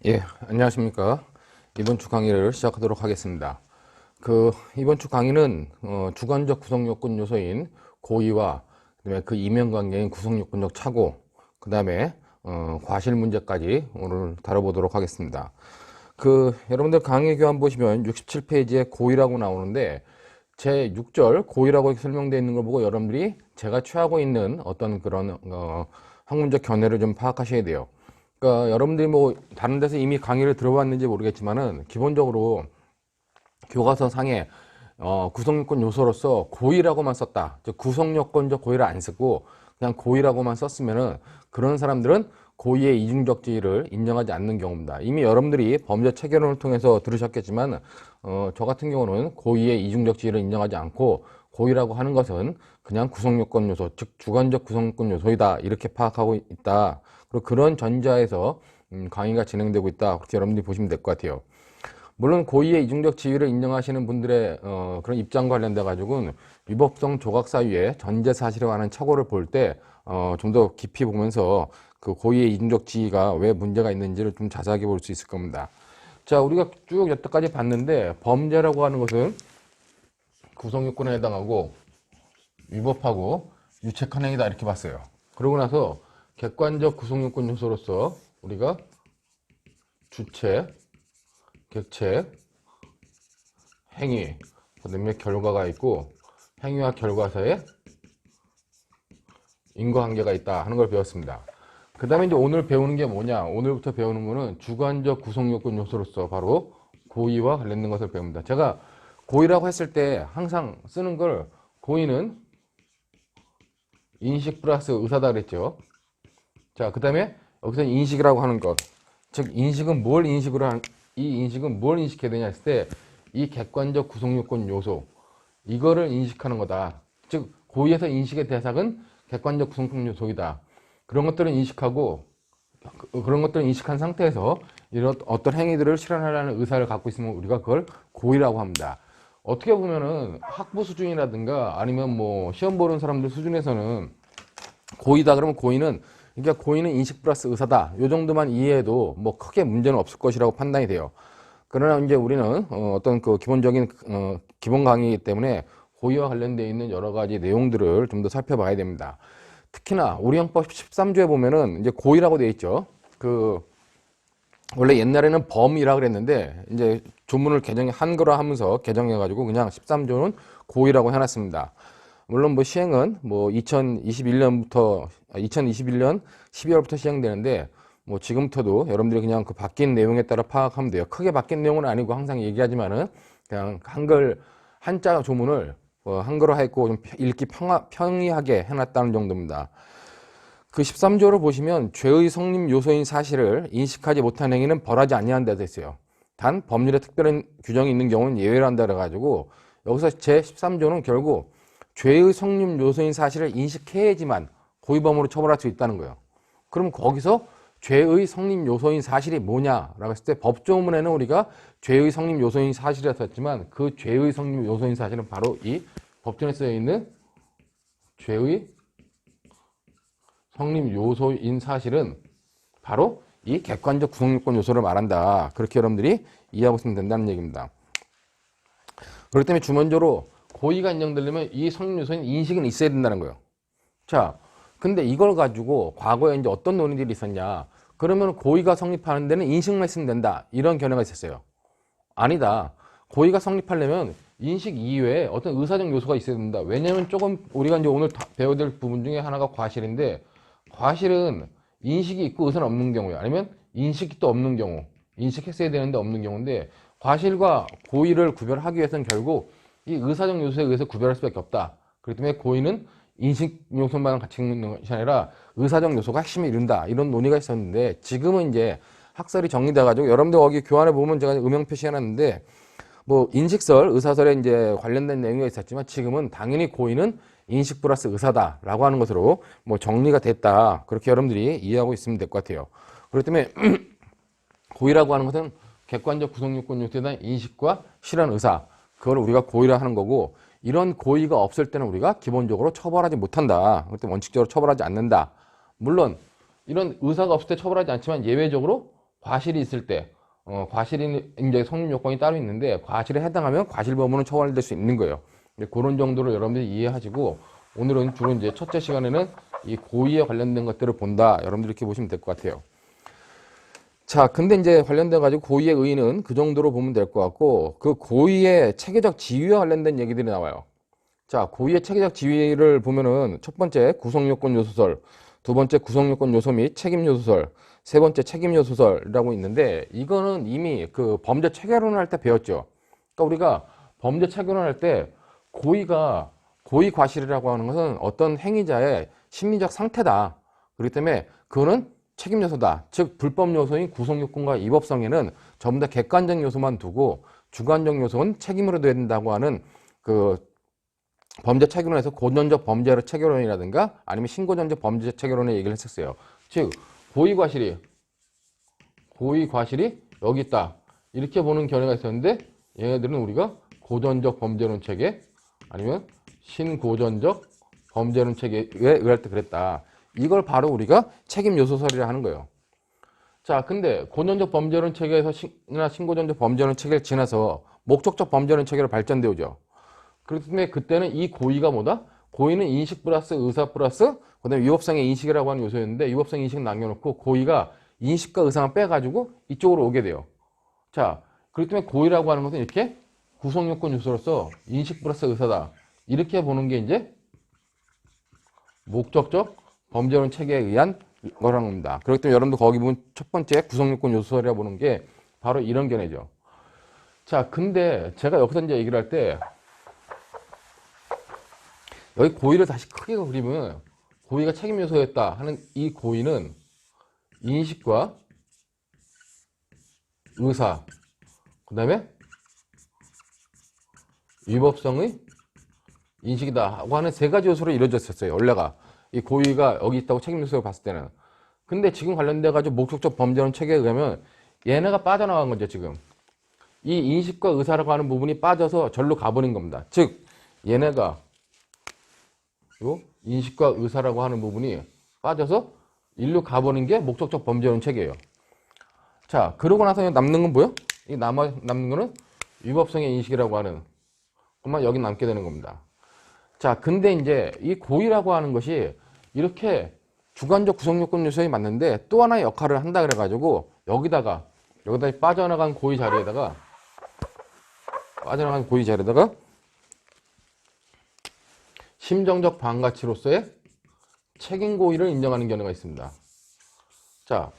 예, 안녕하십니까. 이번 주 강의를 시작하도록 하겠습니다. 이번 주 강의는, 주관적 구성요건 요소인 고의와, 그다음에 그 이면관계인 구성요건적 착오, 그 다음에, 과실 문제까지 오늘 다뤄보도록 하겠습니다. 여러분들 강의 교환 보시면 67페이지에 고의라고 나오는데, 제 6절 고의라고 설명되어 있는 걸 보고 여러분들이 제가 취하고 있는 어떤 그런, 학문적 견해를 좀 파악하셔야 돼요. 그러니까 여러분들이 뭐 다른 데서 이미 강의를 들어봤는지 모르겠지만은 기본적으로 교과서 상에 구성요건 요소로서 고의라고만 썼다. 즉 구성요건적 고의를 안 쓰고 그냥 고의라고만 썼으면은 그런 사람들은 고의의 이중적 지위를 인정하지 않는 경우입니다. 이미 여러분들이 범죄 체계론을 통해서 들으셨겠지만 저 같은 경우는 고의의 이중적 지위를 인정하지 않고 고의라고 하는 것은 그냥 구성요건 요소, 즉 주관적 구성요건 요소이다 이렇게 파악하고 있다. 그리고 그런 전자에서 강의가 진행되고 있다. 그렇게 여러분들이 보시면 될 것 같아요. 물론 고의의 이중적 지위를 인정하시는 분들의 그런 입장과 관련돼 가지고는 위법성 조각 사유의 전제 사실에 관한 착오를 볼 때 좀 더 깊이 보면서 그 고의의 이중적 지위가 왜 문제가 있는지를 좀 자세하게 볼 수 있을 겁니다. 자, 우리가 쭉 여태까지 봤는데 범죄라고 하는 것은 구성요건에 해당하고 위법하고 유책한 행위다 이렇게 봤어요. 그러고 나서 객관적 구성요건 요소로서 우리가 주체, 객체, 행위, 그다음에 결과가 있고 행위와 결과 사이에 인과관계가 있다 하는 걸 배웠습니다. 그 다음에 이제 오늘 배우는 게 뭐냐? 오늘부터 배우는 거는 주관적 구성요건 요소로서 바로 고의와 관련된 것을 배웁니다. 제가 고의라고 했을 때 항상 쓰는 걸 고의는 인식 플러스 의사다 그랬죠. 자, 그 다음에 여기서 인식이라고 하는 것. 즉, 인식은 뭘 인식으로 이 인식은 뭘 인식해야 되냐 했을 때 이 객관적 구성요건 요소 이거를 인식하는 거다. 즉 고의에서 인식의 대상은 객관적 구성요건 요소이다. 그런 것들을 인식하고 그런 것들을 인식한 상태에서 이런 어떤 행위들을 실현하려는 의사를 갖고 있으면 우리가 그걸 고의라고 합니다. 어떻게 보면은 학부 수준이라든가 아니면 뭐 시험 보는 사람들 수준에서는 고의다 그러면 고의는 그러니까 고의는 인식 플러스 의사다. 요 정도만 이해해도 뭐 크게 문제는 없을 것이라고 판단이 돼요. 그러나 이제 우리는 어떤 그 기본적인 기본 강의이기 때문에 고의와 관련되어 있는 여러 가지 내용들을 좀 더 살펴봐야 됩니다. 특히나 우리 형법 13조에 보면은 이제 고의라고 되어 있죠. 원래 옛날에는 범이라 그랬는데 이제 조문을 한글화 하면서 개정해 가지고 그냥 13조는 고의라고 해놨습니다. 물론 뭐 시행은 뭐 2021년 12월부터 시행되는데 뭐 지금부터도 여러분들이 그냥 그 바뀐 내용에 따라 파악하면 돼요. 크게 바뀐 내용은 아니고 항상 얘기하지만은 그냥 한자 조문을 한글화했고 좀 읽기 평이하게 해놨다는 정도입니다. 그 13조를 보시면 죄의 성립 요소인 사실을 인식하지 못한 행위는 벌하지 아니한다 돼 있어요. 단 법률에 특별한 규정이 있는 경우는 예외로 한다 그래가지고 여기서 제 13조는 결국 죄의 성립 요소인 사실을 인식해야지만 고의범으로 처벌할 수 있다는 거예요. 그럼 거기서 죄의 성립 요소인 사실이 뭐냐라고 했을 때 법조문에는 우리가 죄의 성립 요소인 사실이라 썼지만 그 죄의 성립 요소인 사실은 바로 이 법전에 쓰여 있는 죄의 성립 요소인 사실은 바로 이 객관적 구성요건 요소를 말한다. 그렇게 여러분들이 이해하고 있으면 된다는 얘기입니다. 그렇기 때문에 주문적으로 고의가 인정되려면 이 성립 요소인 인식은 있어야 된다는 거예요. 자, 근데 이걸 가지고 과거에 이제 어떤 논의들이 있었냐? 그러면 고의가 성립하는 데는 인식만 있으면 된다. 이런 견해가 있었어요. 아니다. 고의가 성립하려면 인식 이외에 어떤 의사적 요소가 있어야 된다. 왜냐면 조금 우리가 이제 오늘 배워야 될 부분 중에 하나가 과실인데 과실은 인식이 있고 의사는 없는 경우야. 아니면 인식이 또 없는 경우. 인식했어야 되는데 없는 경우인데 과실과 고의를 구별하기 위해서는 결국 이 의사적 요소에 의해서 구별할 수밖에 없다. 그렇기 때문에 고의는 인식 요소만 같이 있는 것이 아니라 의사적 요소가 핵심을 이룬다. 이런 논의가 있었는데 지금은 이제 학설이 정리돼가지고 여러분들 거기 교환해 보면 제가 음영 표시해놨는데 뭐 인식설, 의사설에 이제 관련된 내용이 있었지만 지금은 당연히 고의는 인식 플러스 의사다라고 하는 것으로 뭐 정리가 됐다. 그렇게 여러분들이 이해하고 있으면 될 것 같아요. 그렇기 때문에 고의라고 하는 것은 객관적 구성요건 요소에 대한 인식과 실현 의사. 그걸 우리가 고의라 하는 거고 이런 고의가 없을 때는 우리가 기본적으로 처벌하지 못한다. 그때 원칙적으로 처벌하지 않는다. 물론 이런 의사가 없을 때 처벌하지 않지만 예외적으로 과실이 있을 때, 과실이 이제 성립 요건이 따로 있는데 과실에 해당하면 과실범으로 처벌될 수 있는 거예요. 그런 정도로 여러분들이 이해하시고 오늘은 주로 이제 첫째 시간에는 이 고의에 관련된 것들을 본다. 여러분들 이렇게 보시면 될 것 같아요. 자, 근데 이제 관련돼 가지고 고의의 의의는 그 정도로 보면 될 것 같고 그 고의의 체계적 지위와 관련된 얘기들이 나와요. 자, 고의의 체계적 지위를 보면은 첫 번째 구성요건 요소설, 두 번째 구성요건 요소 및 책임 요소설, 세 번째 책임 요소설이라고 있는데 이거는 이미 그 범죄 체계론을 할 때 배웠죠. 그러니까 우리가 범죄 체계론을 할 때 고의 과실이라고 하는 것은 어떤 행위자의 심리적 상태다. 그렇기 때문에 그거는 책임 요소다. 즉 불법 요소인 구성요건과 위법성에는 전부 다 객관적 요소만 두고 주관적 요소는 책임으로 돼야 된다고 하는 그 범죄 체계론에서 고전적 범죄 체계론이라든가 아니면 신고전적 범죄 체계론의 얘기를 했었어요. 즉 고의 과실이 여기 있다. 이렇게 보는 견해가 있었는데 얘네들은 우리가 고전적 범죄론 체계 아니면 신고전적 범죄론 체계에 의할 때 그랬다. 이걸 바로 우리가 책임 요소설이라 하는 거예요. 자, 근데 고전적 범죄론 체계에서 신고전적 범죄론 체계를 지나서 목적적 범죄론 체계로 발전되오죠. 그렇기 때문에 그때는 이 고의가 뭐다? 고의는 인식 플러스 의사 플러스 그다음에 위법성의 인식이라고 하는 요소였는데 위법성 인식은 남겨놓고 고의가 인식과 의상을 빼가지고 이쪽으로 오게 돼요. 자, 그렇기 때문에 고의라고 하는 것은 이렇게 구성요건 요소로서 인식 플러스 의사다. 이렇게 보는 게 이제 목적적 범죄론 체계에 의한 거라는 겁니다. 그렇기 때문에 여러분도 거기 보면 첫 번째 구성요건 요소설이라 보는 게 바로 이런 견해죠. 자, 근데 제가 여기서 이제 얘기를 할 때 여기 고의를 다시 크게 그리면 고의가 책임 요소였다 하는 이 고의는 인식과 의사 그 다음에 위법성의 인식이다 하고 하는 세 가지 요소로 이루어졌었어요. 원래가 이 고의가 여기 있다고 책임 요소를 봤을 때는. 근데 지금 관련돼 가지고 목적적 범죄론 체계에 의하면 얘네가 빠져나간 거죠. 지금 이 인식과 의사라고 하는 부분이 빠져서 절로 가버린 겁니다. 즉 얘네가 요 인식과 의사라고 하는 부분이 빠져서 일로 가버린 게 목적적 범죄론 체계예요. 자, 그러고 나서 남는 건 뭐예요? 이 남는 거는 위법성의 인식이라고 하는 것만 여기 남게 되는 겁니다. 자, 근데 이제 이 고의라고 하는 것이 이렇게 주관적 구성요건 요소에 맞는데 또 하나의 역할을 한다 그래가지고 여기다가 빠져나간 고의 자리에다가 심정적 반가치로서의 책임 고의를 인정하는 견해가 있습니다. 자,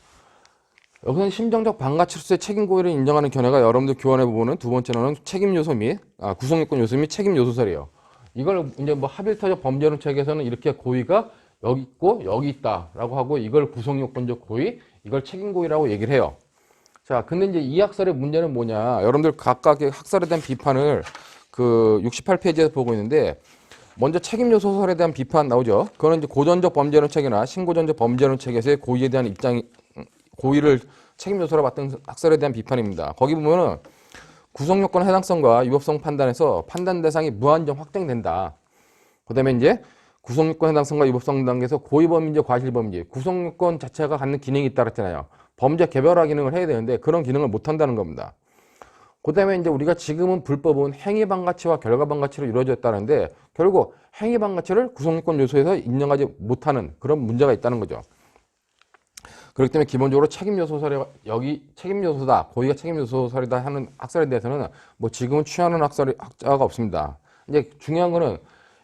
여기서는 심정적 반가치로서의 책임 고의를 인정하는 견해가 여러분들 교환해 보면 두 번째로는 책임 요소 및 구성요건 요소 및 책임 요소설이에요. 이걸 이제 뭐 하빌터적 범죄론 체계에서는 이렇게 고의가 여기 있고 여기 있다라고 하고 이걸 구성요건적 고의, 이걸 책임 고의라고 얘기를 해요. 자, 근데 이제 이 학설의 문제는 뭐냐? 여러분들 각각의 학설에 대한 비판을 그 68페이지에서 보고 있는데 먼저 책임 요소설에 대한 비판 나오죠. 그거는 이제 고전적 범죄론 체계나 신고전적 범죄론 체계에서의 고의에 대한 고의를 책임 요소로 봤던 학설에 대한 비판입니다. 거기 보면은 구성요건 해당성과 위법성 판단에서 판단 대상이 무한정 확정된다. 그 다음에 이제 구성요건 해당성과 위법성 단계에서 고의범인지 과실범인지 구성요건 자체가 갖는 기능이 있다 그랬잖아요. 범죄 개별화 기능을 해야 되는데 그런 기능을 못 한다는 겁니다. 그 다음에 이제 우리가 지금은 불법은 행위반가치와 결과반가치로 이루어져 있다는데 결국 행위반가치를 구성요건 요소에서 인정하지 못하는 그런 문제가 있다는 거죠. 그렇기 때문에 기본적으로 책임 요소설이 여기 책임 요소다, 고의가 책임 요소설이다 하는 학설에 대해서는 뭐 지금은 취하는 학자가 없습니다. 이제 중요한 거는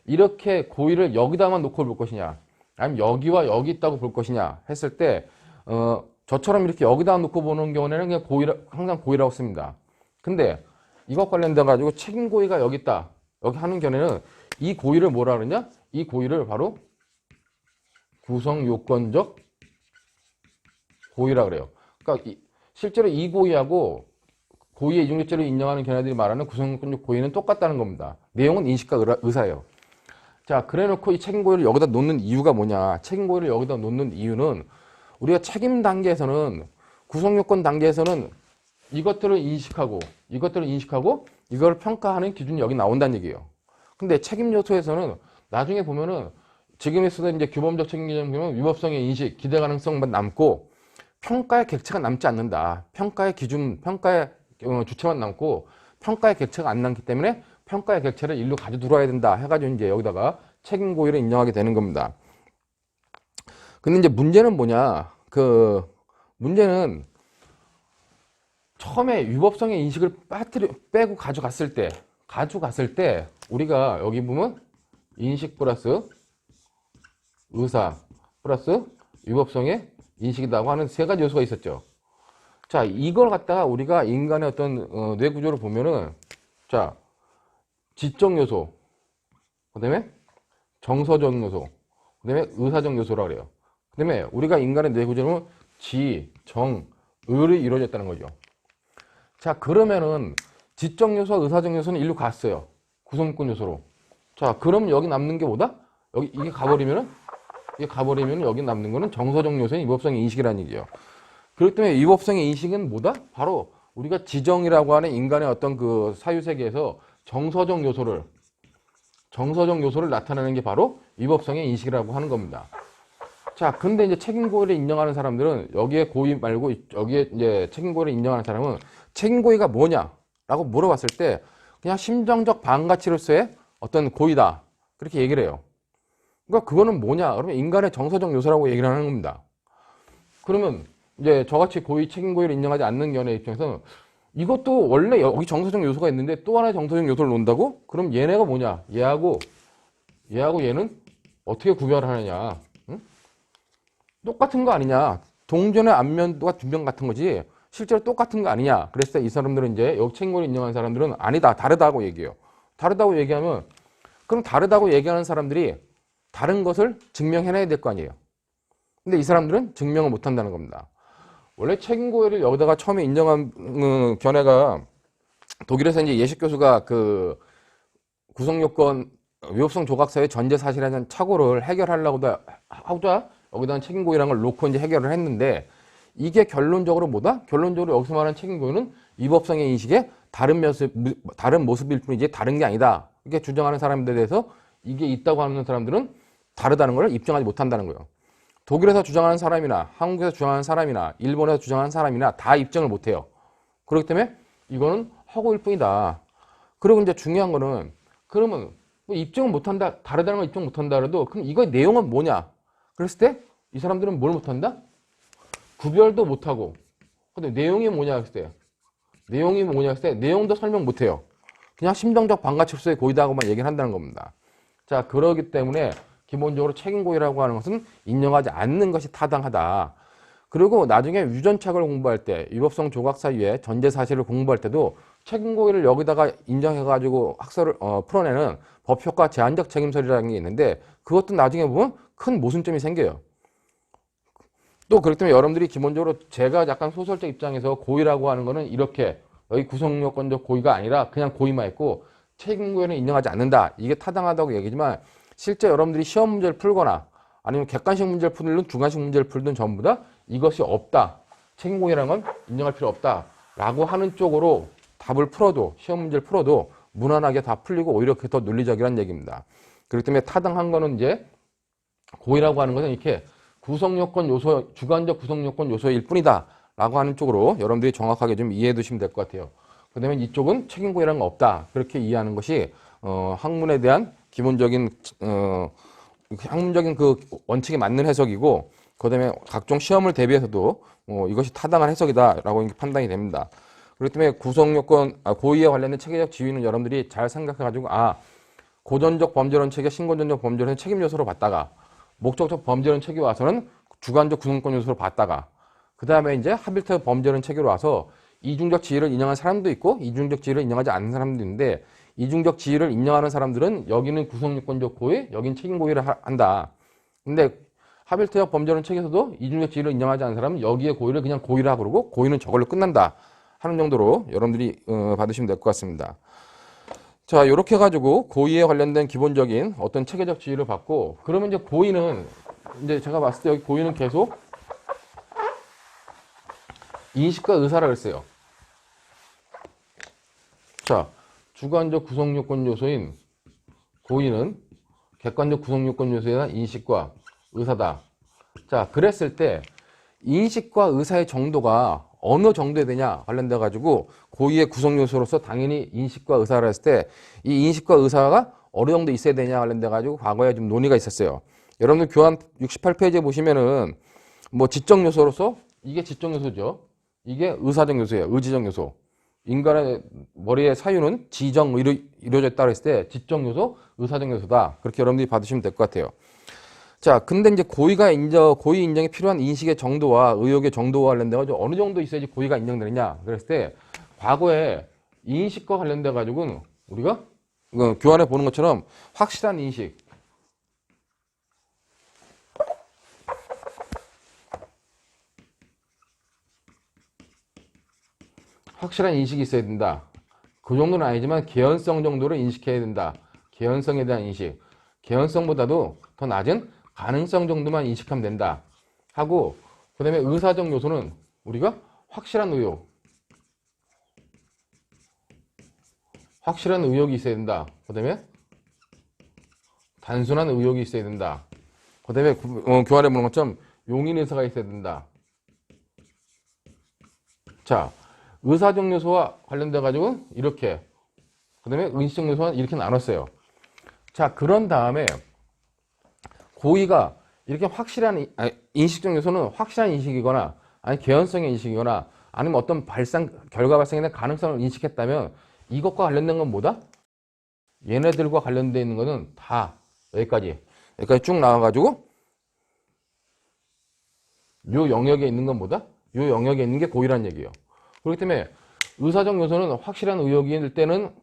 이렇게 고의를 여기다만 놓고 볼 것이냐, 아니면 여기와 여기 있다고 볼 것이냐 했을 때 저처럼 이렇게 여기다 놓고 보는 경우에는 그냥 항상 고의라고 씁니다. 근데 이것 관련돼 가지고 책임 고의가 여기 있다, 여기 하는 견해는 이 고의를 뭐라 그러냐? 이 고의를 바로 구성요건적 고의라 그래요. 그러니까 실제로 이 고의하고 고의의 이중죄로 인정하는 견해들이 말하는 구성요건적 고의는 똑같다는 겁니다. 내용은 인식과 의사예요. 자, 그래놓고 이 책임 고의를 여기다 놓는 이유가 뭐냐? 책임 고의를 여기다 놓는 이유는 우리가 책임 단계에서는 구성요건 단계에서는 이것들을 인식하고 이걸 평가하는 기준이 여기 나온다는 얘기예요. 근데 책임 요소에서는 나중에 보면은 지금에서도 이제 규범적 책임 기준을 보면 위법성의 인식, 기대 가능성만 남고 평가의 객체가 남지 않는다. 평가의 기준, 평가의 주체만 남고 평가의 객체가 안 남기 때문에 평가의 객체를 일로 가져들어야 된다 해가지고 이제 여기다가 책임 고의를 인정하게 되는 겁니다. 근데 이제 문제는 뭐냐? 문제는 처음에 위법성의 인식을 빼고 가져갔을 때 우리가 여기 보면 인식 플러스 의사 플러스 위법성의 인식이라고 하는 세 가지 요소가 있었죠. 자, 이걸 갖다가 우리가 인간의 어떤 뇌 구조를 보면은, 자, 지적 요소, 그 다음에 정서적 요소, 그 다음에 의사적 요소라고 그래요. 그 다음에 우리가 인간의 뇌 구조는 지, 정, 의로 이루어졌다는 거죠. 자, 그러면은 지적 요소와 의사적 요소는 일로 갔어요. 구성권 요소로. 자, 그럼 여기 남는 게 뭐다? 이게 가버리면은 여기 남는 거는 정서적 요소인 위법성의 인식이라는 얘기죠. 그렇기 때문에 위법성의 인식은 뭐다? 바로 우리가 지정이라고 하는 인간의 어떤 그 사유세계에서 정서적 요소를 나타내는 게 바로 위법성의 인식이라고 하는 겁니다. 자, 근데 이제 책임 고의를 인정하는 사람들은 여기에 고의 말고 여기에 이제 책임 고의를 인정하는 사람은 책임 고의가 뭐냐라고 물어봤을 때 그냥 심정적 반가치로서의 어떤 고의다. 그렇게 얘기를 해요. 그러니까 그거는 뭐냐? 그러면 인간의 정서적 요소라고 얘기를 하는 겁니다. 그러면 이제 저같이 고의, 책임 고의를 인정하지 않는 견해 입장에서는 이것도 원래 여기 정서적 요소가 있는데 또 하나의 정서적 요소를 놓는다고? 그럼 얘네가 뭐냐? 얘하고 얘는 어떻게 구별을 하느냐? 응? 똑같은 거 아니냐? 동전의 앞면과 뒷면 같은 거지 실제로 똑같은 거 아니냐? 그랬을 때 이 사람들은 이제 여기 책임 고의를 인정하는 사람들은 아니다, 다르다고 얘기해요. 다르다고 얘기하면 그럼 다르다고 얘기하는 사람들이 다른 것을 증명해내야 될 거 아니에요. 근데 이 사람들은 증명을 못 한다는 겁니다. 원래 책임 고의를 여기다가 처음에 인정한 견해가 독일에서 이제 예식 교수가 그 구성 요건 위법성 조각사의 전제 사실이라는 착오를 해결하려고도 하자 여기다가 책임 고의라는 걸 놓고 이제 해결을 했는데 이게 결론적으로 뭐다? 결론적으로 여기서 말하는 책임 고의는 위법성의 인식의 다른 모습일 뿐이지 다른 게 아니다. 이렇게 주장하는 사람들에 대해서 이게 있다고 하는 사람들은 다르다는 걸 입증하지 못한다는 거예요. 독일에서 주장하는 사람이나 한국에서 주장하는 사람이나 일본에서 주장하는 사람이나 다 입증을 못해요. 그렇기 때문에 이거는 허구일 뿐이다. 그리고 이제 중요한 거는 그러면 뭐 입증을 못한다, 다르다는 걸 입증 못한다 그래도 그럼 이거의 내용은 뭐냐? 그랬을 때 이 사람들은 뭘 못한다? 구별도 못하고 근데 내용이 뭐냐 했을 때 내용도 설명 못해요. 그냥 심정적 반가치로서의 고의다고만 얘기를 한다는 겁니다. 자, 그러기 때문에 기본적으로 책임 고의라고 하는 것은 인정하지 않는 것이 타당하다. 그리고 나중에 유전착을 공부할 때 위법성 조각 사유의 전제 사실을 공부할 때도 책임 고의를 여기다가 인정해가지고 학설을 풀어내는 법효과 제한적 책임설이라는 게 있는데 그것도 나중에 보면 큰 모순점이 생겨요. 또 그렇기 때문에 여러분들이 기본적으로 제가 약간 소설적 입장에서 고의라고 하는 거는 이렇게 여기 구성요건적 고의가 아니라 그냥 고의만 있고 책임 고의는 인정하지 않는다. 이게 타당하다고 얘기지만 실제 여러분들이 시험 문제를 풀거나 아니면 객관식 문제를 풀든 주관식 문제를 풀든 전부 다 이것이 없다. 책임 고의라는 건 인정할 필요 없다. 라고 하는 쪽으로 답을 풀어도 시험 문제를 풀어도 무난하게 다 풀리고 오히려 그게 더 논리적이라는 얘기입니다. 그렇기 때문에 타당한 거는 이제 고의라고 하는 것은 이렇게 구성요건 요소, 주관적 구성요건 요소일 뿐이다. 라고 하는 쪽으로 여러분들이 정확하게 좀 이해해 두시면 될 것 같아요. 그 다음에 이쪽은 책임 고의라는 건 없다. 그렇게 이해하는 것이 학문에 대한 기본적인 학문적인 그 원칙에 맞는 해석이고 그 다음에 각종 시험을 대비해서도 이것이 타당한 해석이다라고 판단이 됩니다. 그렇기 때문에 구성요건 고의에 관련된 체계적 지위는 여러분들이 잘 생각해가지고 고전적 범죄론책의 신고전적 범죄론 책임 요소로 봤다가 목적적 범죄론 책이 와서는 주관적 구성권 요소로 봤다가 그 다음에 이제 하빌트 범죄론 책으로 와서 이중적 지위를 인정한 사람도 있고 이중적 지위를 인정하지 않는 사람도 있는데 이중적 지위를 인정하는 사람들은 여기는 구성요건적 고의, 여긴 책임 고의를 한다. 근데 하빌트적 범죄론 책에서도 이중적 지위를 인정하지 않는 사람은 여기에 고의를 그냥 고의라 그러고 고의는 저걸로 끝난다 하는 정도로 여러분들이 받으시면 될 것 같습니다. 자, 이렇게 해가지고 고의에 관련된 기본적인 어떤 체계적 지위를 받고 그러면 이제 고의는 이제 제가 봤을 때 여기 고의는 계속 인식과 의사라 그랬어요. 자, 주관적 구성요건 요소인 고의는 객관적 구성요건 요소에 대한 인식과 의사다. 자, 그랬을 때 인식과 의사의 정도가 어느 정도에 되냐 관련돼 가지고 고의의 구성 요소로서 당연히 인식과 의사를 했을 때 이 인식과 의사가 어느 정도 있어야 되냐 관련돼 가지고 과거에 좀 논의가 있었어요. 여러분들 교환 68페이지에 보시면은 뭐 지적 요소로서 이게 지적 요소죠. 이게 의사적 요소예요. 의지적 요소. 인간의 머리의 사유는 지정 이루어져 있다 그랬을 때 지적 요소, 의사적 요소다. 그렇게 여러분들이 받으시면 될 것 같아요. 자, 근데 이제 고의 인정이 필요한 인식의 정도와 의욕의 정도와 관련돼가지고 어느 정도 있어야지 고의가 인정되느냐. 그랬을 때 과거에 인식과 관련돼가지고는 우리가 교환해 보는 것처럼 확실한 인식, 확실한 인식이 있어야 된다. 그 정도는 아니지만 개연성 정도를 인식해야 된다. 개연성에 대한 인식. 개연성보다도 더 낮은 가능성 정도만 인식하면 된다. 하고 그 다음에 의사적 요소는 우리가 확실한 의욕. 확실한 의욕이 있어야 된다. 그 다음에 단순한 의욕이 있어야 된다. 그 다음에 교환해 보는 것처럼 용인의사가 있어야 된다. 자, 의사적 요소와 관련돼 가지고 이렇게 그 다음에 인식적 요소는 이렇게 나눴어요. 자, 그런 다음에 고의가 이렇게 확실한 인식적 요소는 확실한 인식이거나 아니 개연성의 인식이거나 아니면 어떤 결과 발생에 대한 가능성을 인식했다면 이것과 관련된 건 뭐다? 얘네들과 관련되어 있는 거는 다 여기까지 쭉 나와가지고 요 영역에 있는 건 뭐다? 요 영역에 있는 게 고의란 얘기예요. 그렇기 때문에 의사적 요소는 확실한 의욕일 때는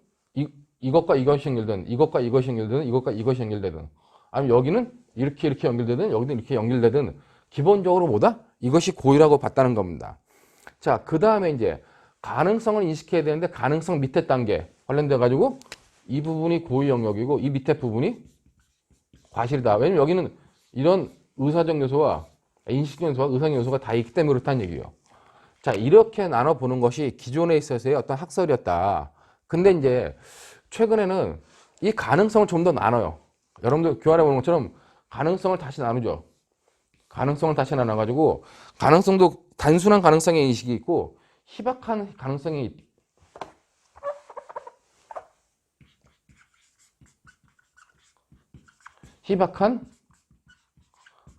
이것과 이것이 연결되든 이것과 이것이 연결되든 이것과 이것이 연결되든 아니면 여기는 이렇게 연결되든 여기는 이렇게 연결되든 기본적으로 뭐다? 이것이 고의라고 봤다는 겁니다. 자, 그 다음에 이제 가능성을 인식해야 되는데 가능성 밑에 단계 관련돼 가지고 이 부분이 고의 영역이고 이 밑에 부분이 과실이다. 왜냐면 여기는 이런 의사적 요소와 인식적 요소와 의사적 요소가 다 있기 때문에 그렇다는 얘기예요. 자, 이렇게 나눠보는 것이 기존에 있어서의 어떤 학설이었다. 근데 이제 최근에는 이 가능성을 좀 더 나눠요. 여러분들 교환해 보는 것처럼 가능성을 다시 나누죠. 가능성을 다시 나눠가지고 가능성도 단순한 가능성의 인식이 있고 희박한 가능성이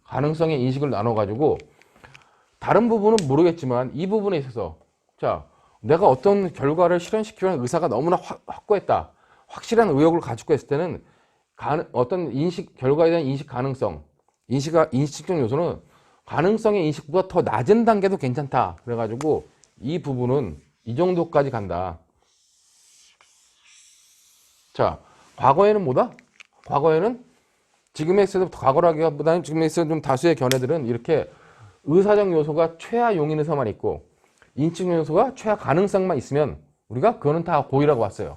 가능성의 인식을 나눠가지고 다른 부분은 모르겠지만 이 부분에 있어서 자, 내가 어떤 결과를 실현시키려는 의사가 너무나 확고했다. 확실한 의욕을 가지고 있을 때는 어떤 결과에 대한 인식 가능성, 인식적 요소는 가능성의 인식보다 더 낮은 단계도 괜찮다. 그래가지고 이 부분은 이 정도까지 간다. 자, 과거에는 뭐다? 과거에는 지금에 있어도 과거라기보다는 지금에 있어도 좀 다수의 견해들은 이렇게 의사적 요소가 최하 용인의사만 있고 인식 요소가 최하 가능성만 있으면 우리가 그거는 다 고의라고 봤어요.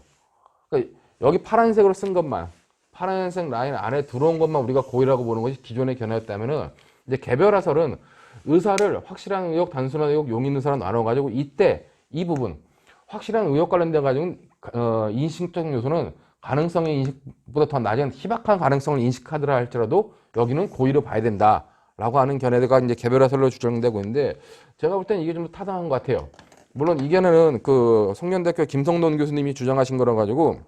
그러니까 여기 파란색으로 쓴 것만 파란색 라인 안에 들어온 것만 우리가 고의라고 보는 것이 기존의 견해였다면은 이제 개별화설은 의사를 확실한 의욕, 단순한 의욕, 용인의사로 나눠가지고 이때 이 부분 확실한 의욕 관련돼 가지고 인식적 요소는 가능성의 인식보다 더 낮은 희박한 가능성을 인식하더라 할지라도 여기는 고의로 봐야 된다라고 하는 견해가 이제 개별화설로 주장되고 있는데 제가 볼 때는 이게 좀 타당한 것 같아요. 물론 이 견해는 그 성년대학교 김성돈 교수님이 주장하신 거라 가지고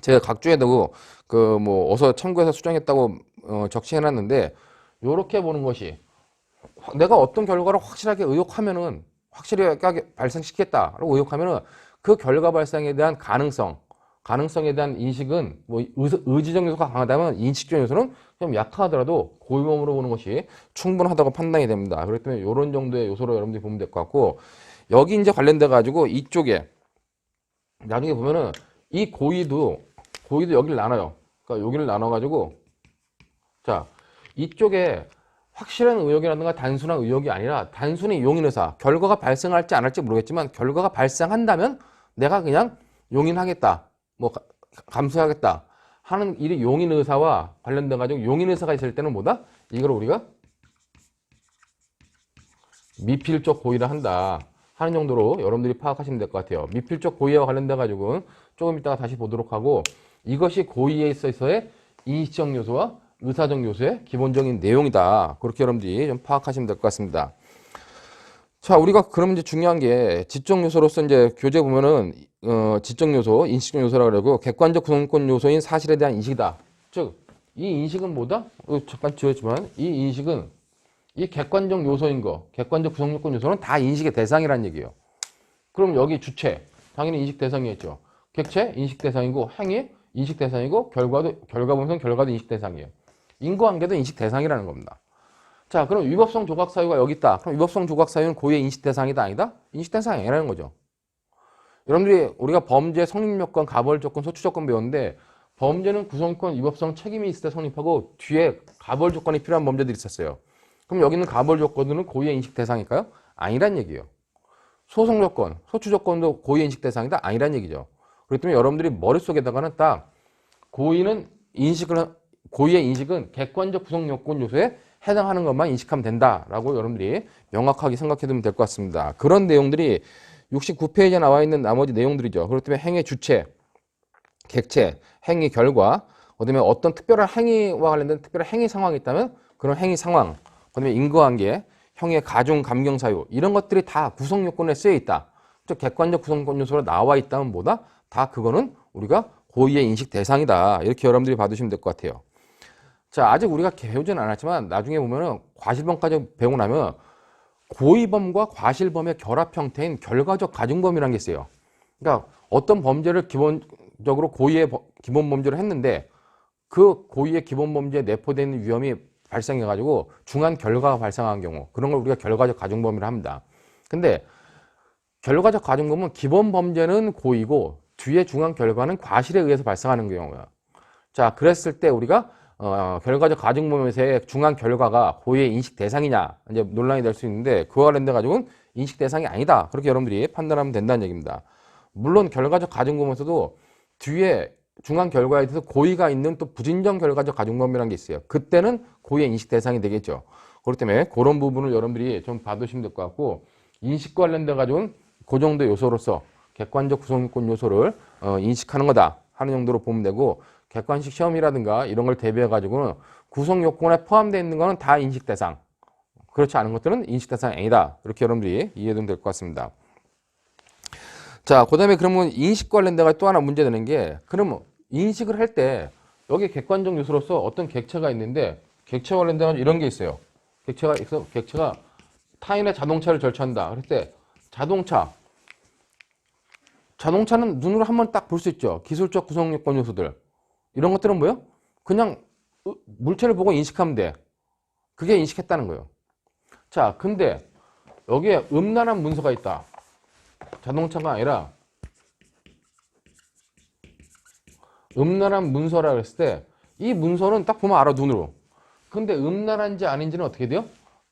제가 각주에도 그 뭐 어서 참고해서 수정했다고 적시해놨는데 요렇게 보는 것이 내가 어떤 결과를 확실하게 의욕하면은 확실하게 발생시켰다라고 의욕하면은 그 결과 발생에 대한 가능성에 대한 인식은 뭐 의지적 요소가 강하다면 인식적 요소는 좀 약하더라도 고의범으로 보는 것이 충분하다고 판단이 됩니다. 그렇기 때문에 이런 정도의 요소로 여러분들이 보면 될 것 같고 여기 이제 관련돼 가지고 이쪽에 나중에 보면은 이 고의도 여기를 나눠요. 그러니까 여기를 나눠 가지고 자 이쪽에 확실한 의욕이라든가 단순한 의욕이 아니라 단순히 용인의사 결과가 발생할지 안 할지 모르겠지만 결과가 발생한다면 내가 그냥 용인하겠다 뭐 감수하겠다 하는 일이 용인의사와 관련돼 가지고 용인의사가 있을 때는 뭐다? 이걸 우리가 미필적 고의를 한다 하는 정도로 여러분들이 파악하시면 될 것 같아요. 미필적 고의와 관련돼 가지고 조금 이따가 다시 보도록 하고 이것이 고의에 있어서의 인식적 요소와 의사적 요소의 기본적인 내용이다. 그렇게 여러분들이 좀 파악하시면 될 것 같습니다. 자, 우리가 그럼 이제 중요한 게 지적 요소로서 이제 교재 보면은 지적 요소, 인식적 요소라고 그러고 객관적 구성권 요소인 사실에 대한 인식이다. 즉, 이 인식은 뭐다? 잠깐 지었지만 이 인식은 이 객관적 요소인 거, 객관적 구성요건 요소는 다 인식의 대상이라는 얘기예요. 그럼 여기 주체, 당연히 인식 대상이겠죠. 객체, 인식 대상이고, 행위, 인식 대상이고, 결과 분석, 결과도 인식 대상이에요. 인과관계도 인식 대상이라는 겁니다. 자, 그럼 위법성 조각 사유가 여기 있다. 그럼 위법성 조각 사유는 고유의 인식 대상이다, 아니다? 인식 대상이 아니라는 거죠. 여러분들이 우리가 범죄 성립 요건, 가벌 조건, 소추 조건 배웠는데 범죄는 구성권, 위법성, 책임이 있을 때 성립하고 뒤에 가벌 조건이 필요한 범죄들이 있었어요. 그럼 여기 있는 가벌 조건들은 고유의 인식 대상일까요? 아니란 얘기예요. 소송 조건, 소추 조건도 고유의 인식 대상이다? 아니란 얘기죠. 그렇기 때문에 여러분들이 머릿속에다가는 딱 고유의 인식은 객관적 구성 요건 요소에 해당하는 것만 인식하면 된다라고 여러분들이 명확하게 생각해 두면 될 것 같습니다. 그런 내용들이 69페이지에 나와 있는 나머지 내용들이죠. 그렇기 때문에 행위 주체, 객체, 행위 결과, 그다음에 어떤 특별한 행위와 관련된 특별한 행위 상황이 있다면 그런 행위 상황, 그다음에 인과관계, 형의 가중, 감경 사유 이런 것들이 다 구성 요건에 쓰여 있다. 즉 객관적 구성권 요소로 나와 있다면 뭐다? 다 그거는 우리가 고의의 인식 대상이다. 이렇게 여러분들이 받으시면 될 것 같아요. 자, 아직 우리가 배우진 않았지만 나중에 보면은 과실범까지 배우고 나면 고의범과 과실범의 결합 형태인 결과적 가중범이라는 게 있어요. 그러니까 어떤 범죄를 기본적으로 고의의 기본 범죄를 했는데 그 고의의 기본 범죄에 내포되는 위험이 발생해가지고 중한 결과가 발생한 경우 그런 걸 우리가 결과적 가중범이라 합니다. 근데 결과적 가중범은 기본 범죄는 고의고 뒤에 중한 결과는 과실에 의해서 발생하는 경우야. 자, 그랬을 때 우리가 결과적 가중범에서의 중한 결과가 고의의 인식 대상이냐 이제 논란이 될 수 있는데 그와 관련돼 가지고는 인식 대상이 아니다. 그렇게 여러분들이 판단하면 된다는 얘기입니다. 물론 결과적 가중범에서도 뒤에 중한 결과에 대해서 고의가 있는 또 부진정 결과적 가중범이라는 게 있어요. 그때는 고의의 인식 대상이 되겠죠. 그렇기 때문에 그런 부분을 여러분들이 좀 봐두시면 될 것 같고 인식과 관련돼 가지고는 그 정도 요소로서 객관적 구성요건 요소를 인식하는 거다 하는 정도로 보면 되고 객관식 시험이라든가 이런 걸 대비해 가지고는 구성 요건에 포함되어 있는 거는 다 인식 대상. 그렇지 않은 것들은 인식 대상이 아니다. 이렇게 여러분들이 이해되면 될 것 같습니다. 자, 그다음에 그러면 인식 관련돼가 또 하나 문제되는 게 그러면 인식을 할 때 여기 객관적 요소로서 어떤 객체가 있는데 객체 관련돼가 이런 게 있어요. 객체가 타인의 자동차를 절차한다. 그럴 때 자동차는 눈으로 한번 딱 볼 수 있죠. 기술적 구성 요건 요소들. 이런 것들은 뭐예요? 그냥 물체를 보고 인식하면 돼. 그게 인식했다는 거예요. 자, 근데 여기에 음란한 문서가 있다. 자동차가 아니라 음란한 문서라 그랬을 때 이 문서는 딱 보면 알아, 눈으로. 근데 음란한지 아닌지는 어떻게 돼요?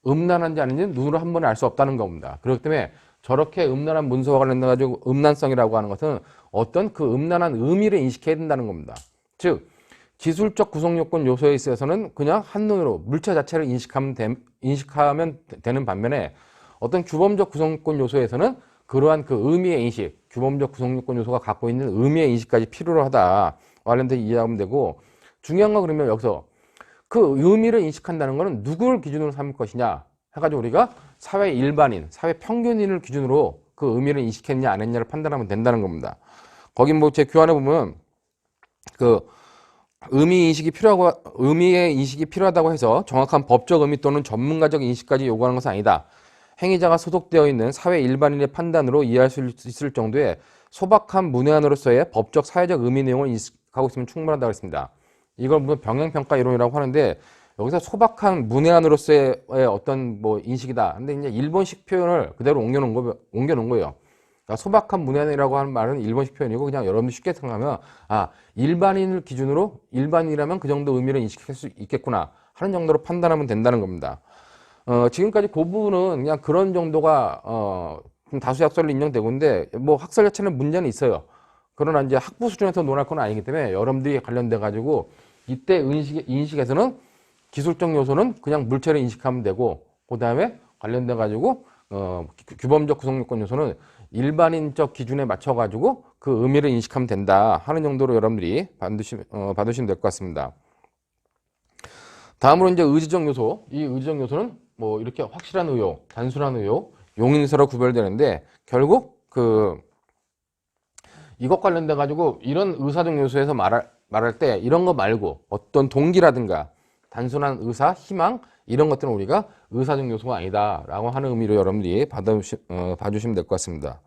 음란한지 아닌지는 눈으로 한 번에 알 수 없다는 겁니다. 그렇기 때문에 저렇게 음란한 문서와 관련돼가지고 음란성이라고 하는 것은 어떤 그 음란한 의미를 인식해야 된다는 겁니다. 즉 기술적 구성요건 요소에 있어서는 그냥 한눈으로 물체 자체를 인식하면 되는 반면에 어떤 규범적 구성요건 요소에서는 그러한 그 의미의 인식, 규범적 구성요건 요소가 갖고 있는 의미의 인식까지 필요로 하다. 관련돼서 이해하면 되고 중요한 건 그러면 여기서 그 의미를 인식한다는 것은 누구를 기준으로 삼을 것이냐 해가지고 우리가 사회 일반인, 사회 평균인을 기준으로 그 의미를 인식했냐 안 했냐를 판단하면 된다는 겁니다. 거기 뭐 제 교환에 보면 그 의미의 인식이 필요하다고 해서 정확한 법적 의미 또는 전문가적 인식까지 요구하는 것은 아니다. 행위자가 소속되어 있는 사회 일반인의 판단으로 이해할 수 있을 정도의 소박한 문외한으로서의 법적 사회적 의미 내용을 인식하고 있으면 충분하다고 했습니다. 이걸 무슨 병행평가 이론이라고 하는데 여기서 소박한 문외한으로서의 어떤 뭐 인식이다. 근데 이제 일본식 표현을 그대로 옮겨놓은 거예요. 그러니까 소박한 문외한이라고 하는 말은 일본식 표현이고 그냥 여러분들 쉽게 생각하면 일반인을 기준으로 일반인이라면 그 정도 의미를 인식할 수 있겠구나 하는 정도로 판단하면 된다는 겁니다. 지금까지 그 부분은 그냥 그런 정도가 다수 학설로 인정되고 있는데 뭐 학설 자체는 문제는 있어요. 그러나 이제 학부 수준에서 논할 건 아니기 때문에 여러분들이 관련돼 가지고 이때 인식에서는 기술적 요소는 그냥 물체를 인식하면 되고 그 다음에 관련돼 가지고 규범적 구성요건 요소는 일반인적 기준에 맞춰 가지고 그 의미를 인식하면 된다 하는 정도로 여러분들이 받으시면 될 것 같습니다. 다음으로 이제 의지적 요소. 이 의지적 요소는 뭐 이렇게 확실한 의혹, 단순한 의혹, 용인의사로 구별되는데 결국 이것 관련돼 가지고 이런 의사적 요소에서 말할 때 이런 거 말고 어떤 동기라든가 단순한 의사, 희망 이런 것들은 우리가 의사적 요소가 아니다라고 하는 의미로 여러분들이 봐주시면 될 것 같습니다.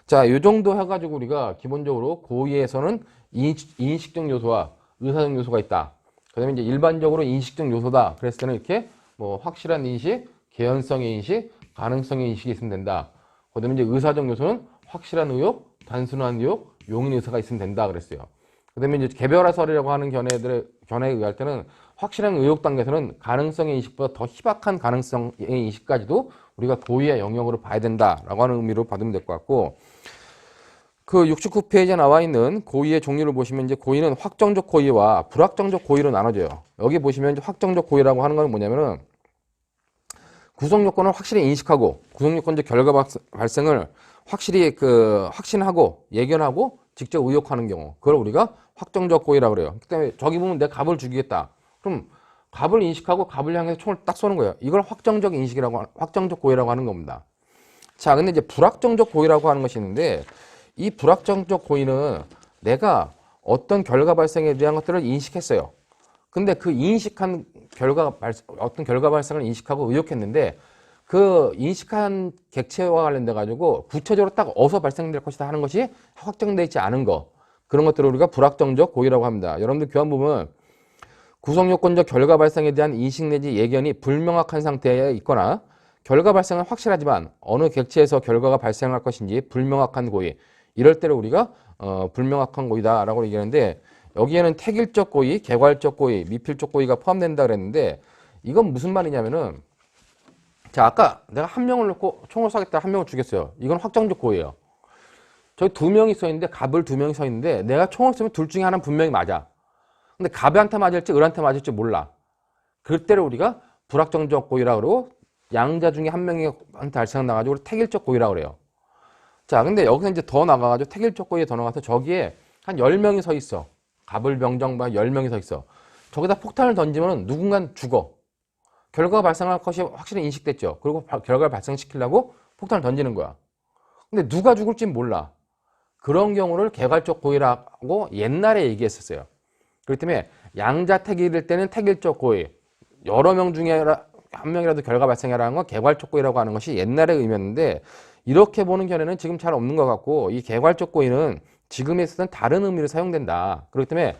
자, 이 정도 해가지고 우리가 기본적으로 고의에서는 인식적 요소와 의사적 요소가 있다. 그 다음에 이제 일반적으로 인식적 요소다. 그랬을 때는 이렇게 뭐 확실한 인식, 개연성의 인식, 가능성의 인식이 있으면 된다. 그 다음에 이제 의사적 요소는 확실한 의욕, 단순한 의욕, 용인 의사가 있으면 된다. 그랬어요. 그 다음에 이제 개별화설이라고 하는 견해에 의할 때는 확실한 의욕 단계에서는 가능성의 인식보다 더 희박한 가능성의 인식까지도 우리가 고의의 영역으로 봐야 된다라고 하는 의미로 받으면 될 것 같고, 그 69페이지에 나와 있는 고의의 종류를 보시면 이제 고의는 확정적 고의와 불확정적 고의로 나눠져요. 여기 보시면 이제 확정적 고의라고 하는 건 뭐냐면은 구성 요건을 확실히 인식하고 구성 요건적 결과 발생을 확실히 확신하고 예견하고 직접 의욕하는 경우, 그걸 우리가 확정적 고의라고 그래요. 그다음에 저기 보면 내가 갑을 죽이겠다. 그럼 갑을 인식하고 갑을 향해서 총을 딱 쏘는 거예요. 이걸 확정적 고의라고 하는 겁니다. 자, 근데 이제 불확정적 고의라고 하는 것이 있는데, 이 불확정적 고의는 내가 어떤 결과 발생에 대한 것들을 인식했어요. 근데 그 인식한 어떤 결과 발생을 인식하고 의욕했는데, 그 인식한 객체와 관련돼 가지고 구체적으로 딱 어디서 발생될 것이다 하는 것이 확정되어 있지 않은 거, 그런 것들을 우리가 불확정적 고의라고 합니다. 여러분들 교환 보면 구성요건적 결과 발생에 대한 인식 내지 예견이 불명확한 상태에 있거나 결과 발생은 확실하지만 어느 객체에서 결과가 발생할 것인지 불명확한 고의, 이럴 때를 우리가 불명확한 고의다라고 얘기하는데, 여기에는 택일적 고의, 개괄적 고의, 미필적 고의가 포함된다 그랬는데, 이건 무슨 말이냐면은, 자, 아까 내가 한 명을 놓고 총을 쏘겠다, 한 명을 죽였어요. 이건 확정적 고의예요. 저기 두 명이 서 있는데, 갑을 두 명이 서 있는데 내가 총을 쏘면 둘 중에 하나는 분명히 맞아. 근데 갑한테 맞을지 을한테 맞을지 몰라. 그럴 때를 우리가 불확정적 고의라고 그러고, 양자 중에 한 명한테 발생 나가지고 택일적 고의라고 그래요. 자, 근데 여기서 이제 더 나가가지고 택일적 고의에 더 나가서 저기에 한 10명이 서 있어. 갑을 병정반 10명이 서 있어. 저기다 폭탄을 던지면 누군가는 죽어. 결과가 발생할 것이 확실히 인식됐죠. 그리고 결과를 발생시키려고 폭탄을 던지는 거야. 근데 누가 죽을지 몰라. 그런 경우를 개괄적 고의라고 옛날에 얘기했었어요. 그렇기 때문에 양자택일일 때는 택일적 고의, 여러 명 중에 한 명이라도 결과 발생하라는 건 개괄적 고의라고 하는 것이 옛날의 의미였는데, 이렇게 보는 견해는 지금 잘 없는 것 같고, 이 개괄적 고의는 지금에 있어서는 다른 의미로 사용된다. 그렇기 때문에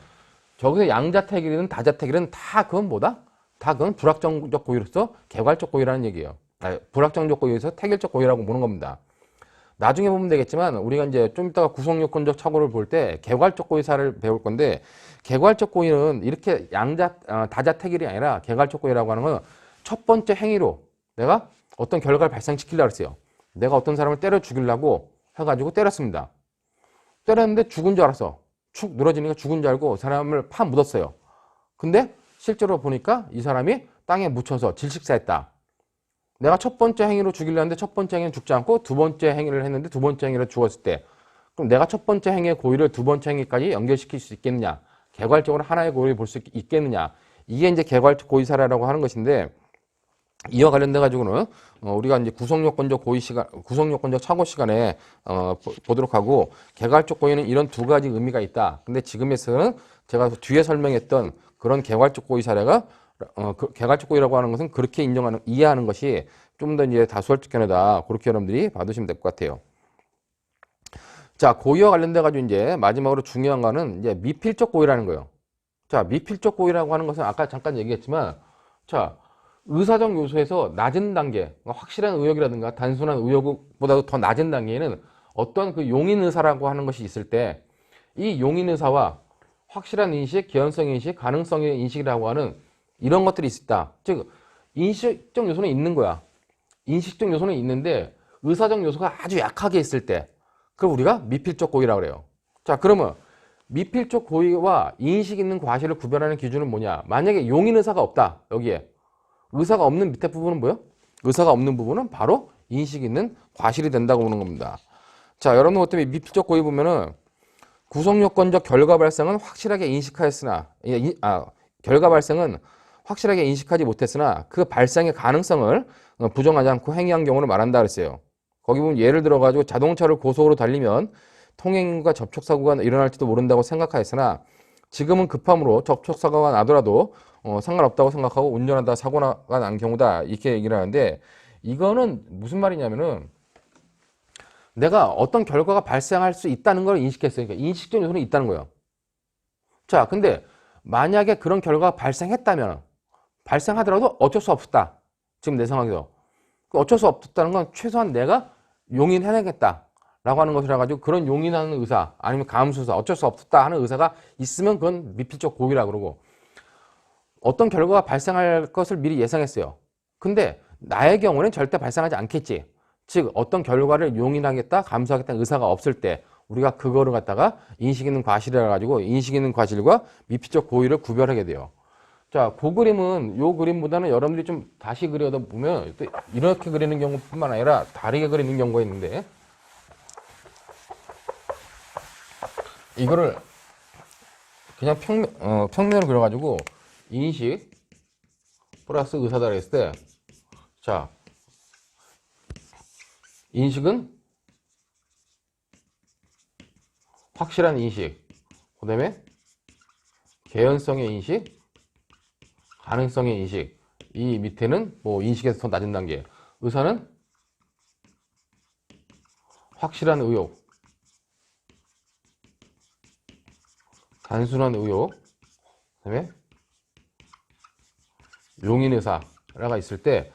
저기서 양자택일이든 다자택일은 다 그건 뭐다? 다 그건 불확정적 고의로서 개괄적 고의라는 얘기예요. 불확정적 고의에서 택일적 고의라고 보는 겁니다. 나중에 보면 되겠지만 우리가 이제 좀 이따가 구성요건적 착오를 볼 때 개괄적 고의사를 배울 건데, 개괄적 고의는 이렇게 다자택일이 아니라 개괄적 고의라고 하는 건 첫 번째 행위로 내가 어떤 결과를 발생시키려고 했어요. 내가 어떤 사람을 때려 죽이려고 해가지고 때렸습니다. 때렸는데 죽은 줄 알았어. 축 늘어지니까 죽은 줄 알고 사람을 파 묻었어요. 근데 실제로 보니까 이 사람이 땅에 묻혀서 질식사했다. 내가 첫 번째 행위로 죽이려 했는데 첫 번째 행위는 죽지 않고 두 번째 행위를 했는데 두 번째 행위로 죽었을 때, 그럼 내가 첫 번째 행위의 고의를 두 번째 행위까지 연결시킬 수 있겠느냐, 개괄적으로 하나의 고의를 볼 수 있겠느냐, 이게 이제 개괄적 고의 사례라고 하는 것인데, 이와 관련돼 가지고는 우리가 이제 구성요건적 착오 시간에 보도록 하고, 개괄적 고의는 이런 두 가지 의미가 있다. 근데 지금에서는 제가 뒤에 설명했던 그런 개괄적 고의 사례가 개괄적 고의라고 하는 것은 그렇게 이해하는 것이 좀 더 이제 다수화적 견해다. 그렇게 여러분들이 받으시면 될 것 같아요. 자, 고의와 관련돼 가지고 이제 마지막으로 중요한 거는 이제 미필적 고의라는 거예요. 자, 미필적 고의라고 하는 것은 아까 잠깐 얘기했지만, 자, 의사적 요소에서 낮은 단계, 확실한 의욕이라든가 단순한 의욕보다도 더 낮은 단계에는 어떤 그 용인 의사라고 하는 것이 있을 때, 이 용인 의사와 확실한 인식, 개연성 인식, 가능성의 인식이라고 하는 이런 것들이 있다. 즉, 인식적 요소는 있는 거야. 인식적 요소는 있는데 의사적 요소가 아주 약하게 있을 때, 그걸 우리가 미필적 고의라고 그래요. 자, 그러면 미필적 고의와 인식 있는 과실을 구별하는 기준은 뭐냐? 만약에 용인 의사가 없다. 여기에 의사가 없는 밑에 부분은 뭐예요? 의사가 없는 부분은 바로 인식 있는 과실이 된다고 보는 겁니다. 자, 여러분 어떻게 미필적 고의 보면은 구성요건적 결과 발생은 확실하게 인식하였으나, 결과 발생은 확실하게 인식하지 못했으나 그 발생의 가능성을 부정하지 않고 행위한 경우를 말한다 그랬어요. 거기 보면 예를 들어가지고 자동차를 고속으로 달리면 통행과 접촉사고가 일어날지도 모른다고 생각하였으나 지금은 급함으로 접촉사고가 나더라도 상관없다고 생각하고 운전하다 사고가 난 경우다. 이렇게 얘기를 하는데 이거는 무슨 말이냐면은 내가 어떤 결과가 발생할 수 있다는 걸 인식했어요. 그러니까 인식적 요소는 있다는 거예요. 자, 근데 만약에 그런 결과가 발생했다면 발생하더라도 어쩔 수 없다. 지금 내 상황에서. 어쩔 수 없다는 건 최소한 내가 용인해내겠다. 라고 하는 것이라 가지고 그런 용인하는 의사 아니면 감수의사 어쩔 수 없다 하는 의사가 있으면 그건 미필적 고의라 그러고 어떤 결과가 발생할 것을 미리 예상했어요. 근데 나의 경우는 절대 발생하지 않겠지. 즉 어떤 결과를 용인하겠다, 감수하겠다는 의사가 없을 때 우리가 그거를 갖다가 인식 있는 과실이라 가지고 인식 있는 과실과 미필적 고의를 구별하게 돼요. 자, 그 그림은 요 그림보다는 여러분들이 좀 다시 그려다 보면 또 이렇게 그리는 경우뿐만 아니라 다르게 그리는 경우가 있는데 이거를 그냥 평면으로 그려가지고 인식 플러스 의사다 했을 때 자, 인식은 확실한 인식, 그 다음에 개연성의 인식, 가능성의 인식, 이 밑에는 뭐 인식에서 더 낮은 단계, 의사는 확실한 의욕, 단순한 의욕, 그 다음에 용인의사가 있을 때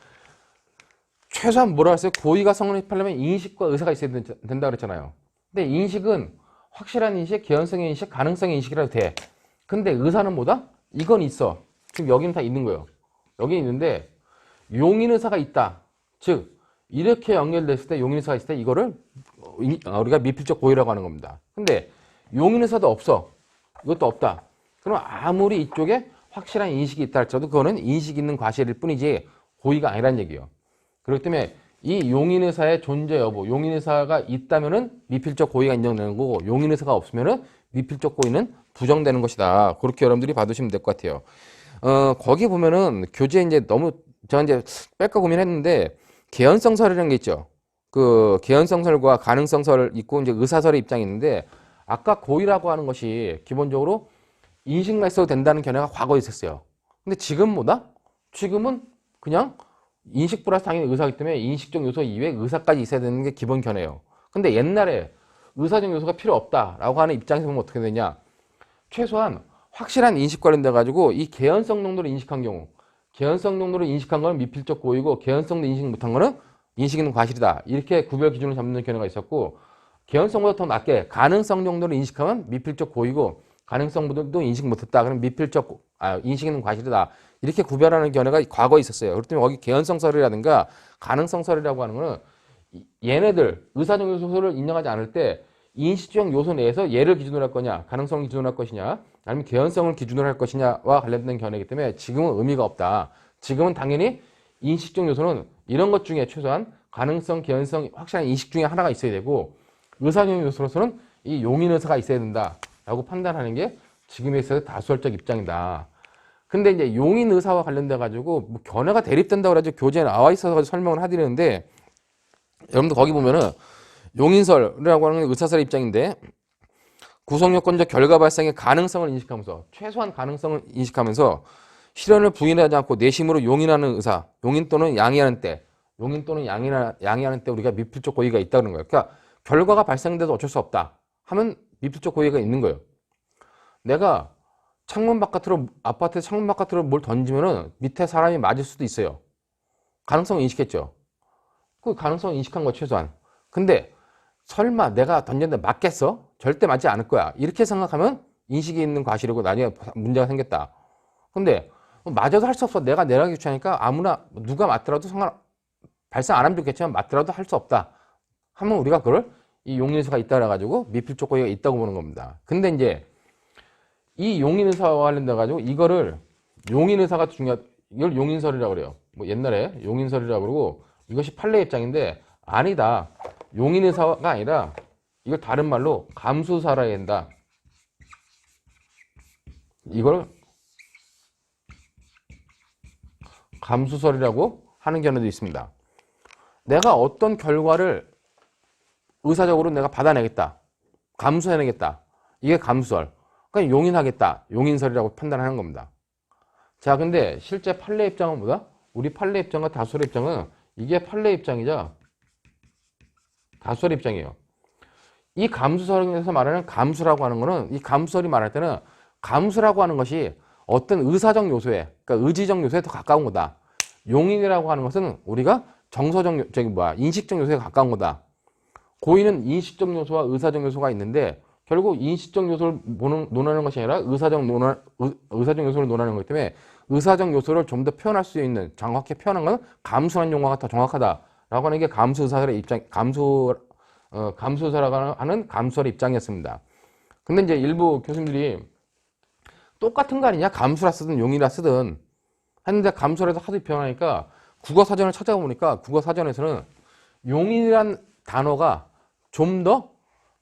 최소한 뭐라 했어요? 고의가 성립하려면 인식과 의사가 있어야 된다 그랬잖아요. 근데 인식은 확실한 인식, 개연성의 인식, 가능성의 인식이라도 돼. 근데 의사는 뭐다? 이건 있어. 지금 여기는 다 있는 거예요. 여기 있는데 용인의사가 있다. 즉 이렇게 연결됐을 때 용인의사가 있을 때 이거를 우리가 미필적 고의라고 하는 겁니다. 근데 용인의사도 없어. 이것도 없다. 그럼 아무리 이쪽에 확실한 인식이 있다 할지라도 그거는 인식 있는 과실일 뿐이지 고의가 아니란 얘기예요. 그렇기 때문에 이 용인의사의 존재 여부, 용인의사가 있다면은 미필적 고의가 인정되는 거고 용인의사가 없으면은 미필적 고의는 부정되는 것이다. 그렇게 여러분들이 봐두시면 될 것 같아요. 거기 보면은 교재 이제 너무 제가 이제 뺄까 고민했는데 개연성설이라는 게 있죠. 그 개연성설과 가능성설 있고 이제 의사설의 입장이 있는데 아까 고의라고 하는 것이 기본적으로 인식만 있어도 된다는 견해가 과거에 있었어요. 근데 지금 뭐다? 지금은 그냥 인식 플러스 당연히 의사이기 때문에 인식적 요소 이외에 의사까지 있어야 되는 게 기본 견해예요. 근데 옛날에 의사적 요소가 필요 없다라고 하는 입장에서 보면 어떻게 되냐? 최소한 확실한 인식 관련돼 가지고 이 개연성 농도를 인식한 경우, 개연성 농도를 인식한 건 미필적 고의고 개연성도 인식 못한 거는 인식 있는 과실이다. 이렇게 구별 기준을 잡는 견해가 있었고 개연성보다 더 낮게 가능성 정도를 인식하면 미필적 고의고 가능성보다도 인식 못했다. 그럼 인식 있는 과실이다. 이렇게 구별하는 견해가 과거에 있었어요. 그렇기 때문에 거기 개연성설이라든가 가능성설이라고 하는 거는 얘네들 의사적 요소를 인정하지 않을 때 인식적 요소 내에서 얘를 기준으로 할 거냐, 가능성을 기준으로 할 것이냐, 아니면 개연성을 기준으로 할 것이냐와 관련된 견해이기 때문에 지금은 의미가 없다. 지금은 당연히 인식적 요소는 이런 것 중에 최소한 가능성, 개연성, 확실한 인식 중에 하나가 있어야 되고 의사적 요소로서는 이 용인의사가 있어야 된다라고 판단하는 게 지금에 있어서 다수설적 입장이다. 근데 이제 용인의사와 관련돼 가지고 뭐 견해가 대립된다고 그래가지고 교재에 나와 있어서 설명을 해드리는데 여러분들 거기 보면은 용인설이라고 하는 게 의사설의 입장인데 구성요건적 결과 발생의 가능성을 인식하면서 최소한 가능성을 인식하면서 실현을 부인하지 않고 내심으로 용인하는 의사, 용인 또는 양해하는 때, 용인 또는 양해하는 때 우리가 미필적 고의가 있다는 거예요. 그러니까 결과가 발생돼도 어쩔 수 없다 하면 미필적 고의가 있는 거예요. 내가 창문 바깥으로 아파트 창문 바깥으로 뭘 던지면은 밑에 사람이 맞을 수도 있어요. 가능성을 인식했죠. 그 가능성을 인식한 거 최소한. 근데 설마 내가 던졌는데 맞겠어? 절대 맞지 않을 거야. 이렇게 생각하면 인식이 있는 과실이고 나중에 문제가 생겼다. 근데 맞아도 할 수 없어. 내가 내려가기 귀찮으니까 아무나 누가 맞더라도 발생 안 하면 좋겠지만 맞더라도 할 수 없다. 하면 우리가 그걸 이 용인의사가 있다 그래가지고 미필적 고의가 있다고 보는 겁니다. 근데 이제 이 용인의사와 관련돼 가지고 이거를 용인의사가 이걸 용인설이라고 그래요. 뭐 옛날에 용인설이라고 그러고 이것이 판례 입장인데 아니다. 용인의사가 아니라 이걸 다른 말로 감수사라 해야 된다. 이걸 감수설이라고 하는 견해도 있습니다. 내가 어떤 결과를 의사적으로 내가 받아내겠다. 감수해내겠다. 이게 감수설. 그러니까 용인하겠다. 용인설이라고 판단하는 겁니다. 자, 근데 실제 판례 입장은 뭐다? 우리 판례 입장과 다수설 입장은 이게 판례 입장이죠. 다수설 입장이에요. 이 감수설에서 말하는 감수라고 하는 거는 이 감수설이 말할 때는 감수라고 하는 것이 어떤 의사적 요소에, 그러니까 의지적 요소에 더 가까운 거다. 용인이라고 하는 것은 우리가 정서적, 인식적 요소에 가까운 거다. 고의는 인식적 요소와 의사적 요소가 있는데 결국 인식적 요소를 논하는 것이 아니라 의사적 요소를 논하는 거기 때문에 의사적 요소를 좀 더 표현할 수 있는, 정확히 표현한 것은 감수라는 용어가 더 정확하다라고 하는 게 감수의사설의 입장, 감수의사라고 하는 감수설의 입장이었습니다. 근데 이제 일부 교수님들이 똑같은 거 아니냐? 감수라 쓰든 용이라 쓰든 했는데 감수설에서 하도 표현하니까 국어사전을 찾아보니까 국어사전에서는 용인이란 단어가 좀 더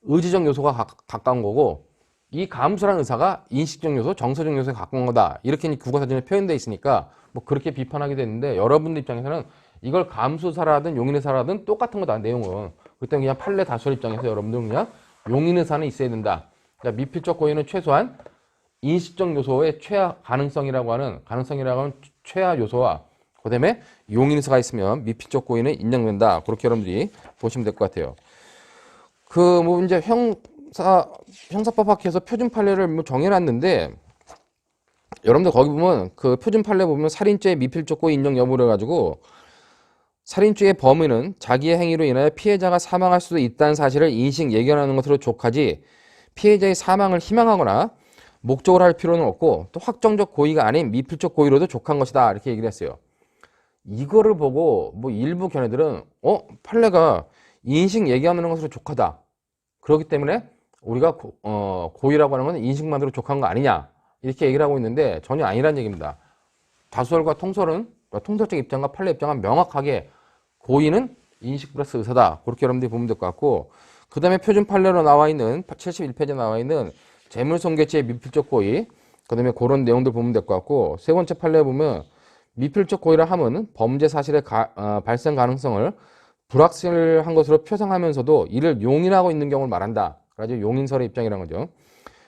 의지적 요소가 가까운 거고 이 감수라는 의사가 인식적 요소, 정서적 요소에 가까운 거다. 이렇게 국어사전에 표현되어 있으니까 뭐 그렇게 비판하게 됐는데 여러분들 입장에서는 이걸 감수사라든 용인의사라든 똑같은 거다. 내용은. 그때 그냥 판례 다수설 입장에서 여러분들은 그냥 용인의사는 있어야 된다. 그러니까 미필적 고의는 최소한 인식적 요소의 최하 가능성이라고 하는 최하 요소와 그다음에 용인의사가 있으면 미필적 고의는 인정된다. 그렇게 여러분들이 보시면 될 것 같아요. 뭐 이제 형사법학회에서 표준 판례를 뭐 정해놨는데 여러분들 거기 보면 그 표준 판례 보면 살인죄의 미필적 고의 인정 여부를 가지고 살인죄의 범인은 자기의 행위로 인하여 피해자가 사망할 수도 있다는 사실을 인식 예견하는 것으로 족하지 피해자의 사망을 희망하거나 목적으로 할 필요는 없고 또 확정적 고의가 아닌 미필적 고의로도 족한 것이다. 이렇게 얘기를 했어요. 이거를 보고 뭐 일부 견해들은 판례가 인식 얘기하는 것으로 족하다. 그렇기 때문에 우리가 고의라고 하는 건 인식만으로 족한 거 아니냐. 이렇게 얘기를 하고 있는데 전혀 아니란 얘기입니다. 다수설과 통설은 통설적 입장과 판례 입장은 명확하게 고의는 인식 플러스 의사다. 그렇게 여러분들이 보면 될 것 같고 그 다음에 표준 판례로 나와 있는 71페이지에 나와 있는 재물손괴죄의 미필적 고의 그 다음에 그런 내용들 보면 될 것 같고 세 번째 판례에 보면 미필적 고의라 함은 범죄 사실의 발생 가능성을 불확실한 것으로 표상하면서도 이를 용인하고 있는 경우를 말한다. 그래서 용인설의 입장이라는 거죠.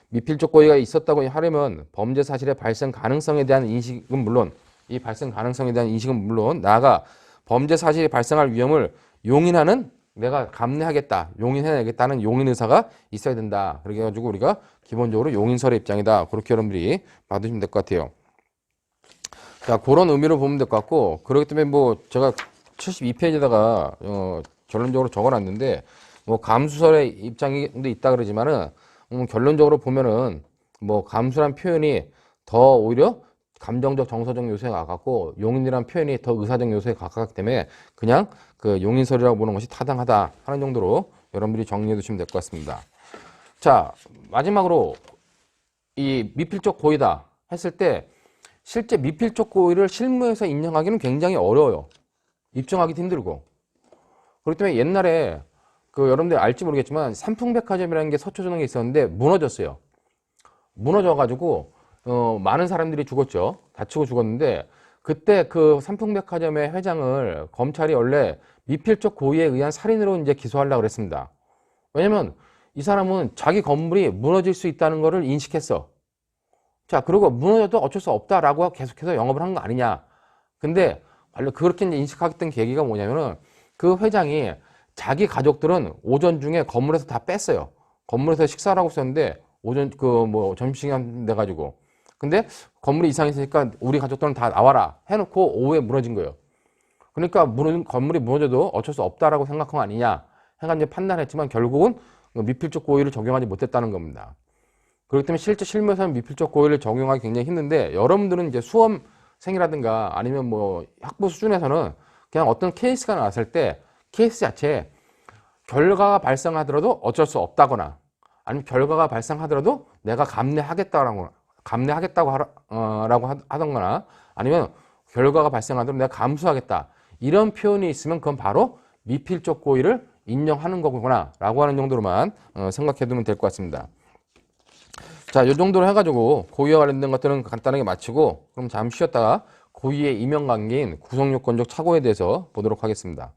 미필적 고의가 있었다고 하려면 범죄 사실의 발생 가능성에 대한 인식은 물론 이 발생 가능성에 대한 인식은 물론 나아가 범죄 사실이 발생할 위험을 용인하는 내가 감내하겠다, 용인해내겠다는 용인의사가 있어야 된다. 그렇게 해가지고 우리가 기본적으로 용인설의 입장이다. 그렇게 여러분들이 받으시면 될 것 같아요. 자, 그런 의미로 보면 될 것 같고 그렇기 때문에 뭐 제가 72페이지에다가 결론적으로 적어놨는데 뭐 감수설의 입장도 있다 그러지만은 결론적으로 보면은 뭐 감수란 표현이 더 오히려 감정적 정서적 요소에 가깝고 용인이란 표현이 더 의사적 요소에 가깝기 때문에 그냥 그 용인설이라고 보는 것이 타당하다 하는 정도로 여러분들이 정리해 두시면 될 것 같습니다. 자, 마지막으로 이 미필적 고의다 했을 때 실제 미필적 고의를 실무에서 인정하기는 굉장히 어려워요. 입증하기도 힘들고. 그렇기 때문에 옛날에 여러분들 알지 모르겠지만 삼풍백화점이라는 게 서초점에 있었는데 무너졌어요. 무너져가지고 많은 사람들이 죽었죠. 다치고 죽었는데 그때 그 삼풍백화점의 회장을 검찰이 원래 미필적 고의에 의한 살인으로 이제 기소하려고 그랬습니다. 왜냐면 이 사람은 자기 건물이 무너질 수 있다는 것을 인식했어. 자, 그리고 무너져도 어쩔 수 없다라고 계속해서 영업을 한 거 아니냐. 근데 그렇게 이제 인식하게 된 계기가 뭐냐면은 그 회장이 자기 가족들은 오전 중에 건물에서 다 뺐어요. 건물에서 식사를 하고 있었는데 오전 점심시간 돼가지고 근데 건물이 이상했으니까 우리 가족들은 다 나와라 해놓고 오후에 무너진 거예요. 그러니까 건물이 무너져도 어쩔 수 없다라고 생각한 거 아니냐 해가지고 판단했지만 결국은 미필적 고의를 적용하지 못했다는 겁니다. 그렇기 때문에 실제 실무에서는 미필적 고의를 적용하기 굉장히 힘든데 여러분들은 이제 수험생이라든가 아니면 뭐 학부 수준에서는 그냥 어떤 케이스가 나왔을 때 케이스 자체에 결과가 발생하더라도 어쩔 수 없다거나 아니면 결과가 발생하더라도 내가 감내하겠다고 하던거나 아니면 결과가 발생하더라도 내가 감수하겠다 이런 표현이 있으면 그건 바로 미필적 고의를 인정하는 거구나 라고 하는 정도로만 생각해 두면 될 것 같습니다. 자, 이 정도로 해가지고 고의와 관련된 것들은 간단하게 마치고 그럼 잠시 쉬었다가 고의의 이면관계인 구성요건적 착오에 대해서 보도록 하겠습니다.